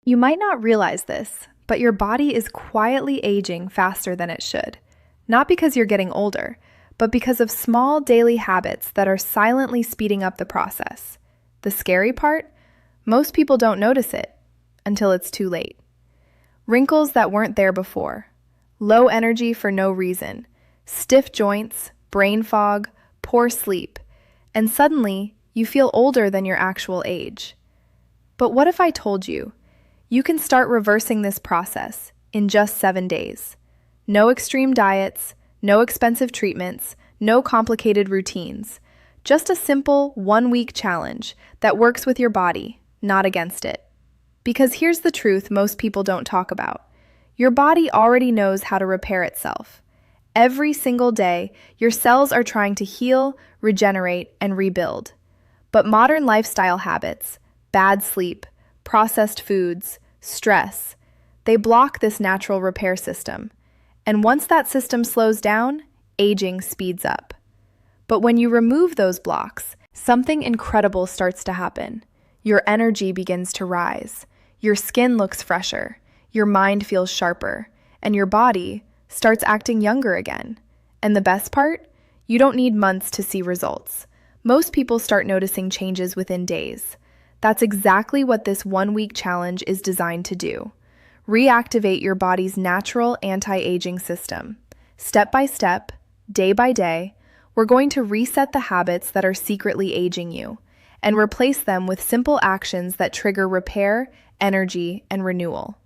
You might not realize this, but your body is quietly aging faster than it should. Not because you're getting older, but because of small daily habits that are silently speeding up the process. The scary part? Most people don't notice it until it's too late. Wrinkles that weren't there before, low energy for no reason, stiff joints, brain fog, poor sleep, and suddenly you feel older than your actual age. But what if I told you, you can start reversing this process in just 7 days? No extreme diets, no expensive treatments, no complicated routines. Just a simple 1-week challenge that works with your body, not against it. Because here's the truth most people don't talk about. Your body already knows how to repair itself. Every single day, your cells are trying to heal, regenerate, and rebuild. But modern lifestyle habits, bad sleep, processed foods, stress, they block this natural repair system. And once that system slows down, aging speeds up. But when you remove those blocks, something incredible starts to happen. Your energy begins to rise. Your skin looks fresher. Your mind feels sharper. And your body starts acting younger again. And the best part? You don't need months to see results. Most people start noticing changes within days. That's exactly what this 1-week challenge is designed to do. Reactivate your body's natural anti-aging system. Step by step, day by day, we're going to reset the habits that are secretly aging you and replace them with simple actions that trigger repair, energy, and renewal.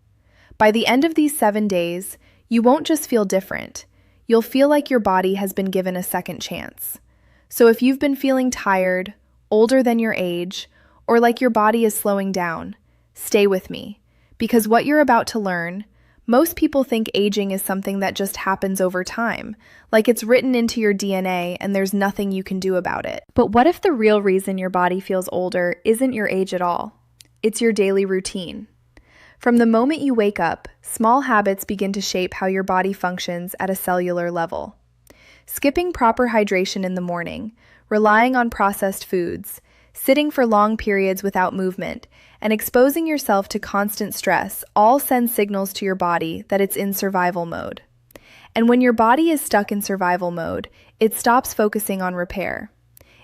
By the end of these 7 days, you won't just feel different. You'll feel like your body has been given a second chance. So if you've been feeling tired, older than your age, or like your body is slowing down, stay with me. Because what you're about to learn, most people think aging is something that just happens over time, like it's written into your DNA and there's nothing you can do about it. But what if the real reason your body feels older isn't your age at all? It's your daily routine. From the moment you wake up, small habits begin to shape how your body functions at a cellular level. Skipping proper hydration in the morning, relying on processed foods, sitting for long periods without movement, and exposing yourself to constant stress all send signals to your body that it's in survival mode. And when your body is stuck in survival mode, it stops focusing on repair.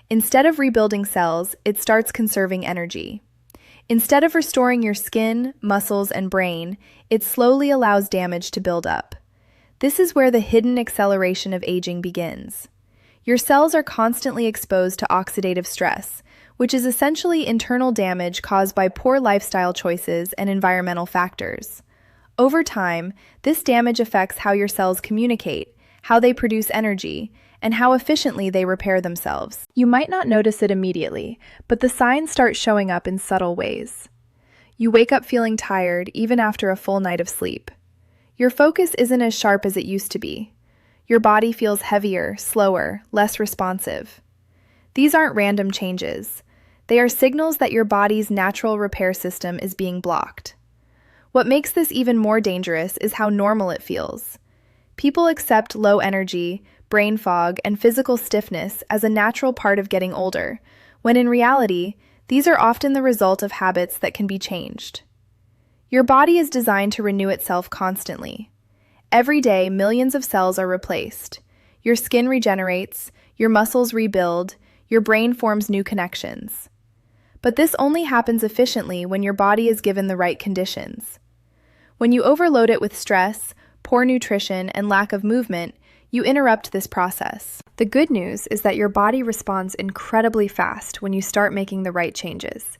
Instead of rebuilding cells, it starts conserving energy. Instead of restoring your skin, muscles, and brain, it slowly allows damage to build up. This is where the hidden acceleration of aging begins. Your cells are constantly exposed to oxidative stress, which is essentially internal damage caused by poor lifestyle choices and environmental factors. Over time, this damage affects how your cells communicate, how they produce energy, and how efficiently they repair themselves. You might not notice it immediately, but the signs start showing up in subtle ways. You wake up feeling tired even after a full night of sleep. Your focus isn't as sharp as it used to be. Your body feels heavier, slower, less responsive. These aren't random changes. They are signals that your body's natural repair system is being blocked. What makes this even more dangerous is how normal it feels. People accept low energy, brain fog, and physical stiffness as a natural part of getting older, when in reality, these are often the result of habits that can be changed. Your body is designed to renew itself constantly. Every day, millions of cells are replaced. Your skin regenerates, your muscles rebuild, your brain forms new connections. But this only happens efficiently when your body is given the right conditions. When you overload it with stress, poor nutrition, and lack of movement, you interrupt this process. The good news is that your body responds incredibly fast when you start making the right changes.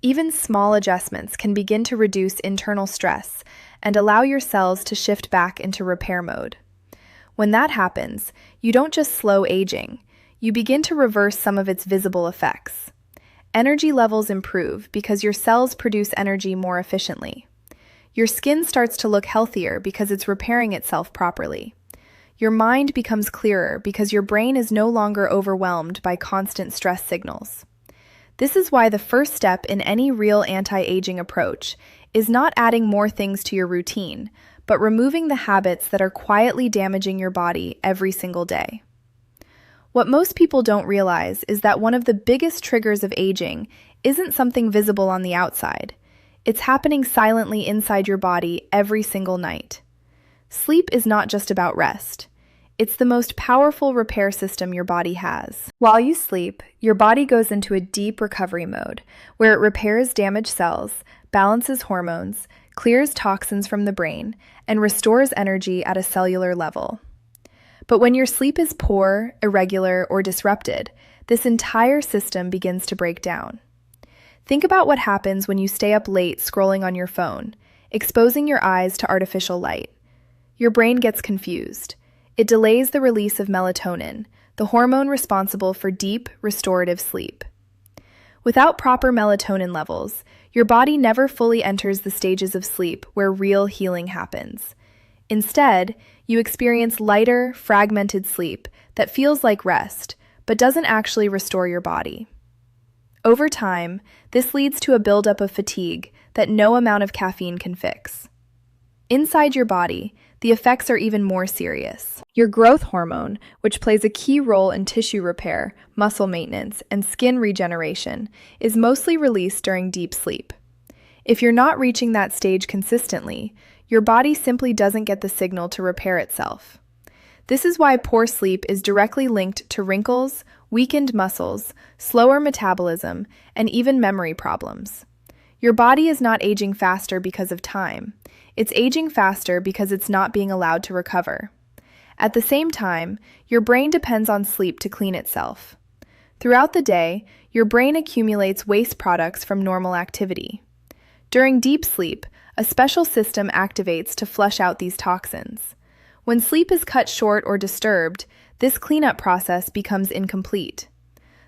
Even small adjustments can begin to reduce internal stress and allow your cells to shift back into repair mode. When that happens, you don't just slow aging, you begin to reverse some of its visible effects. Energy levels improve because your cells produce energy more efficiently. Your skin starts to look healthier because it's repairing itself properly. Your mind becomes clearer because your brain is no longer overwhelmed by constant stress signals. This is why the first step in any real anti-aging approach is not adding more things to your routine, but removing the habits that are quietly damaging your body every single day. What most people don't realize is that one of the biggest triggers of aging isn't something visible on the outside. It's happening silently inside your body every single night. Sleep is not just about rest. It's the most powerful repair system your body has. While you sleep, your body goes into a deep recovery mode where it repairs damaged cells, balances hormones, clears toxins from the brain, and restores energy at a cellular level. But when your sleep is poor, irregular, or disrupted, this entire system begins to break down. Think about what happens when you stay up late scrolling on your phone, exposing your eyes to artificial light. Your brain gets confused. It delays the release of melatonin, the hormone responsible for deep, restorative sleep. Without proper melatonin levels, your body never fully enters the stages of sleep where real healing happens. Instead, you experience lighter, fragmented sleep that feels like rest, but doesn't actually restore your body. Over time, this leads to a buildup of fatigue that no amount of caffeine can fix. Inside your body, the effects are even more serious. Your growth hormone, which plays a key role in tissue repair, muscle maintenance, and skin regeneration, is mostly released during deep sleep. If you're not reaching that stage consistently, your body simply doesn't get the signal to repair itself. This is why poor sleep is directly linked to wrinkles, weakened muscles, slower metabolism, and even memory problems. Your body is not aging faster because of time. It's aging faster because it's not being allowed to recover. At the same time, your brain depends on sleep to clean itself. Throughout the day, your brain accumulates waste products from normal activity. During deep sleep, a special system activates to flush out these toxins. When sleep is cut short or disturbed, this cleanup process becomes incomplete.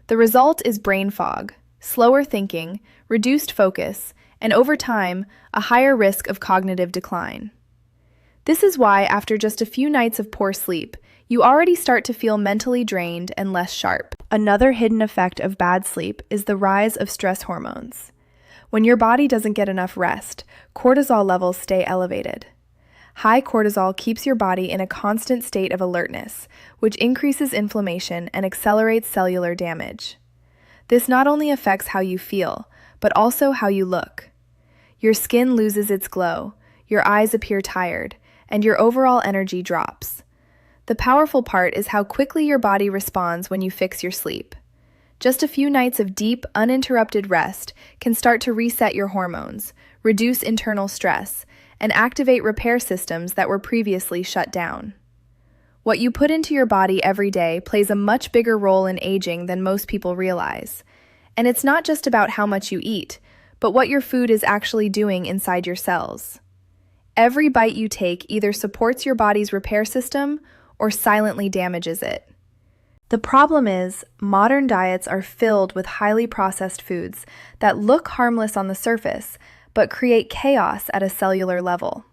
The result is brain fog, slower thinking, reduced focus, and over time, a higher risk of cognitive decline. This is why, after just a few nights of poor sleep, you already start to feel mentally drained and less sharp. Another hidden effect of bad sleep is the rise of stress hormones. When your body doesn't get enough rest, cortisol levels stay elevated. High cortisol keeps your body in a constant state of alertness, which increases inflammation and accelerates cellular damage. This not only affects how you feel, but also how you look. Your skin loses its glow, your eyes appear tired, and your overall energy drops. The powerful part is how quickly your body responds when you fix your sleep. Just a few nights of deep, uninterrupted rest can start to reset your hormones, reduce internal stress, and activate repair systems that were previously shut down. What you put into your body every day plays a much bigger role in aging than most people realize. And it's not just about how much you eat, but what your food is actually doing inside your cells. Every bite you take either supports your body's repair system or silently damages it. The problem is, modern diets are filled with highly processed foods that look harmless on the surface, but create chaos at a cellular level.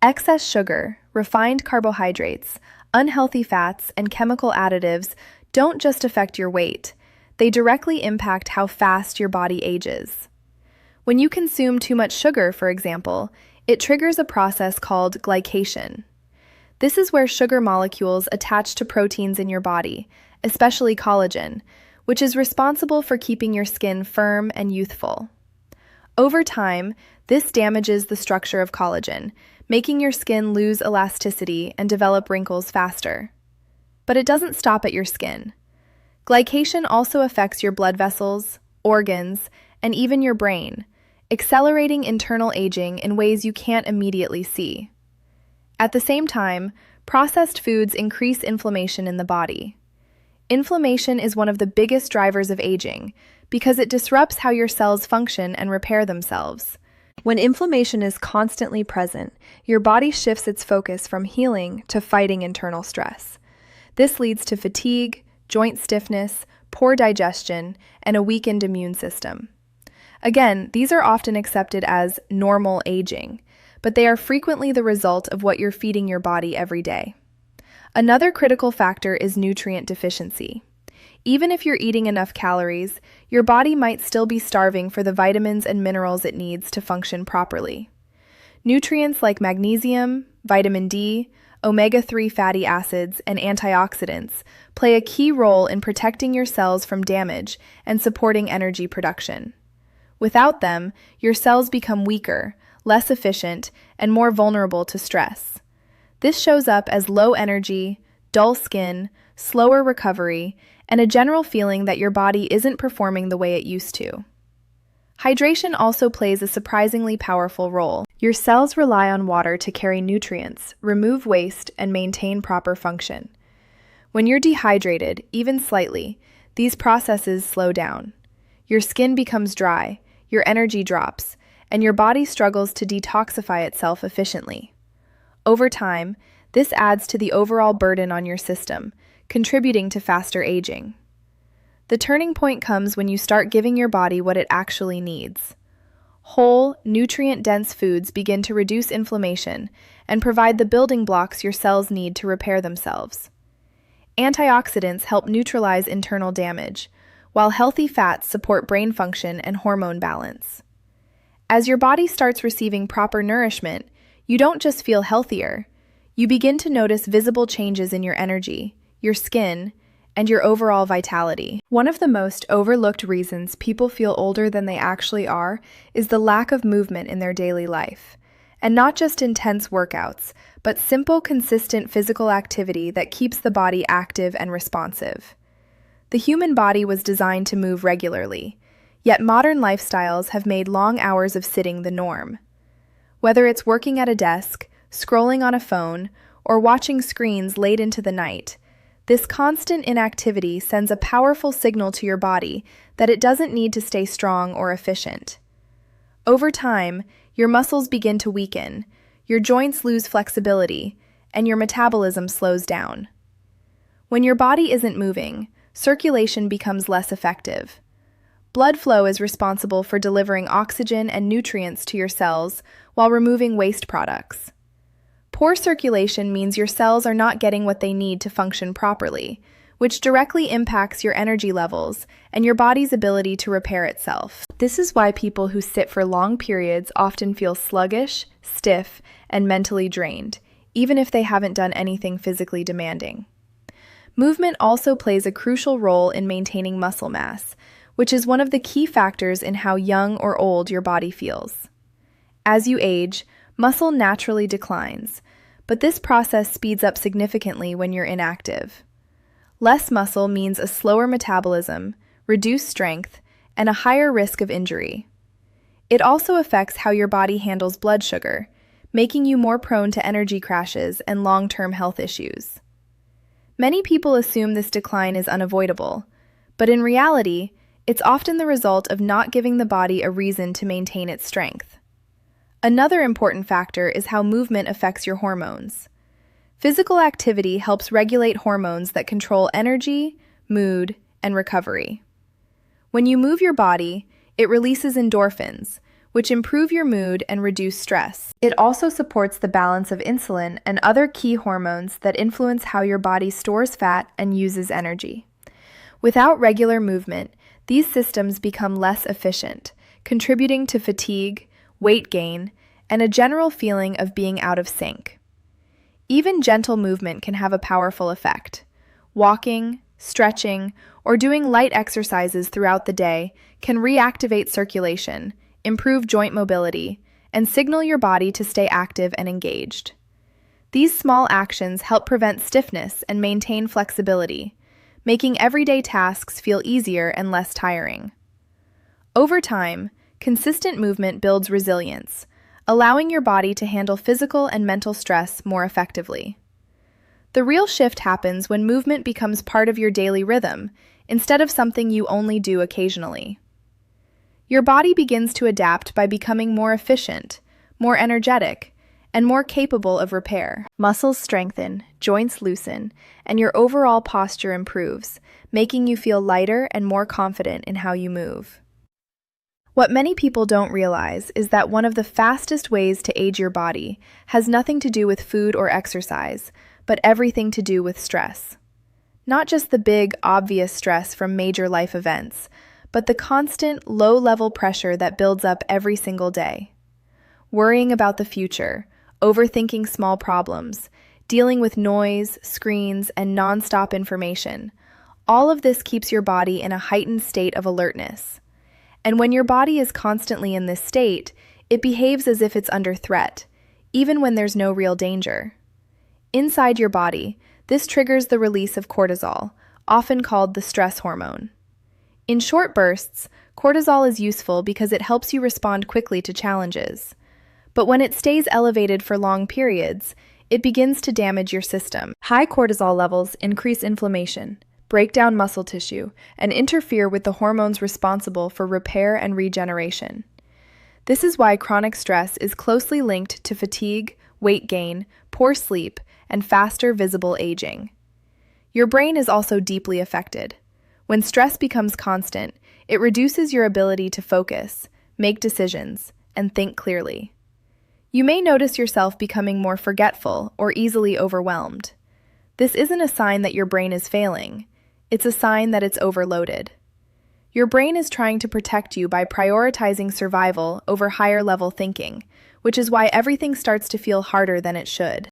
Excess sugar, refined carbohydrates, unhealthy fats, and chemical additives don't just affect your weight. They directly impact how fast your body ages. When you consume too much sugar, for example, it triggers a process called glycation. This is where sugar molecules attach to proteins in your body, especially collagen, which is responsible for keeping your skin firm and youthful. Over time, this damages the structure of collagen, making your skin lose elasticity and develop wrinkles faster. But it doesn't stop at your skin. Glycation also affects your blood vessels, organs, and even your brain, accelerating internal aging in ways you can't immediately see. At the same time, processed foods increase inflammation in the body. Inflammation is one of the biggest drivers of aging because it disrupts how your cells function and repair themselves. When inflammation is constantly present, your body shifts its focus from healing to fighting internal stress. This leads to fatigue, joint stiffness, poor digestion, and a weakened immune system. Again, these are often accepted as normal aging, but they are frequently the result of what you're feeding your body every day. Another critical factor is nutrient deficiency. Even if you're eating enough calories, your body might still be starving for the vitamins and minerals it needs to function properly. Nutrients like magnesium, vitamin D, omega-3 fatty acids, and antioxidants play a key role in protecting your cells from damage and supporting energy production. Without them, your cells become weaker, less efficient, and more vulnerable to stress. This shows up as low energy, dull skin, slower recovery, and a general feeling that your body isn't performing the way it used to. Hydration also plays a surprisingly powerful role. Your cells rely on water to carry nutrients, remove waste, and maintain proper function. When you're dehydrated, even slightly, these processes slow down. Your skin becomes dry, your energy drops, and your body struggles to detoxify itself efficiently. Over time, this adds to the overall burden on your system, contributing to faster aging. The turning point comes when you start giving your body what it actually needs. Whole, nutrient-dense foods begin to reduce inflammation and provide the building blocks your cells need to repair themselves. Antioxidants help neutralize internal damage, while healthy fats support brain function and hormone balance. As your body starts receiving proper nourishment, you don't just feel healthier, you begin to notice visible changes in your energy, your skin, and your overall vitality. One of the most overlooked reasons people feel older than they actually are is the lack of movement in their daily life. And not just intense workouts, but simple, consistent physical activity that keeps the body active and responsive. The human body was designed to move regularly, yet modern lifestyles have made long hours of sitting the norm. Whether it's working at a desk, scrolling on a phone, or watching screens late into the night, this constant inactivity sends a powerful signal to your body that it doesn't need to stay strong or efficient. Over time, your muscles begin to weaken, your joints lose flexibility, and your metabolism slows down. When your body isn't moving, circulation becomes less effective. Blood flow is responsible for delivering oxygen and nutrients to your cells while removing waste products. Poor circulation means your cells are not getting what they need to function properly, which directly impacts your energy levels and your body's ability to repair itself. This is why people who sit for long periods often feel sluggish, stiff, and mentally drained, even if they haven't done anything physically demanding. Movement also plays a crucial role in maintaining muscle mass, which is one of the key factors in how young or old your body feels. As you age, muscle naturally declines, but this process speeds up significantly when you're inactive. Less muscle means a slower metabolism, reduced strength, and a higher risk of injury. It also affects how your body handles blood sugar, making you more prone to energy crashes and long-term health issues. Many people assume this decline is unavoidable, but in reality, it's often the result of not giving the body a reason to maintain its strength. Another important factor is how movement affects your hormones. Physical activity helps regulate hormones that control energy, mood, and recovery. When you move your body, it releases endorphins, which improve your mood and reduce stress. It also supports the balance of insulin and other key hormones that influence how your body stores fat and uses energy. Without regular movement, these systems become less efficient, contributing to fatigue, weight gain, and a general feeling of being out of sync. Even gentle movement can have a powerful effect. Walking, stretching, or doing light exercises throughout the day can reactivate circulation, improve joint mobility, and signal your body to stay active and engaged. These small actions help prevent stiffness and maintain flexibility, making everyday tasks feel easier and less tiring. Over time, consistent movement builds resilience, allowing your body to handle physical and mental stress more effectively. The real shift happens when movement becomes part of your daily rhythm, instead of something you only do occasionally. Your body begins to adapt by becoming more efficient, more energetic, and more capable of repair. Muscles strengthen, joints loosen, and your overall posture improves, making you feel lighter and more confident in how you move. What many people don't realize is that one of the fastest ways to age your body has nothing to do with food or exercise, but everything to do with stress. Not just the big, obvious stress from major life events, but the constant, low-level pressure that builds up every single day. Worrying about the future, overthinking small problems, dealing with noise, screens, and non-stop information. All of this keeps your body in a heightened state of alertness. And when your body is constantly in this state, it behaves as if it's under threat, even when there's no real danger. Inside your body, this triggers the release of cortisol, often called the stress hormone. In short bursts, cortisol is useful because it helps you respond quickly to challenges. But when it stays elevated for long periods, it begins to damage your system. High cortisol levels increase inflammation, break down muscle tissue, and interfere with the hormones responsible for repair and regeneration. This is why chronic stress is closely linked to fatigue, weight gain, poor sleep, and faster visible aging. Your brain is also deeply affected. When stress becomes constant, it reduces your ability to focus, make decisions, and think clearly. You may notice yourself becoming more forgetful or easily overwhelmed. This isn't a sign that your brain is failing. It's a sign that it's overloaded. Your brain is trying to protect you by prioritizing survival over higher-level thinking, which is why everything starts to feel harder than it should.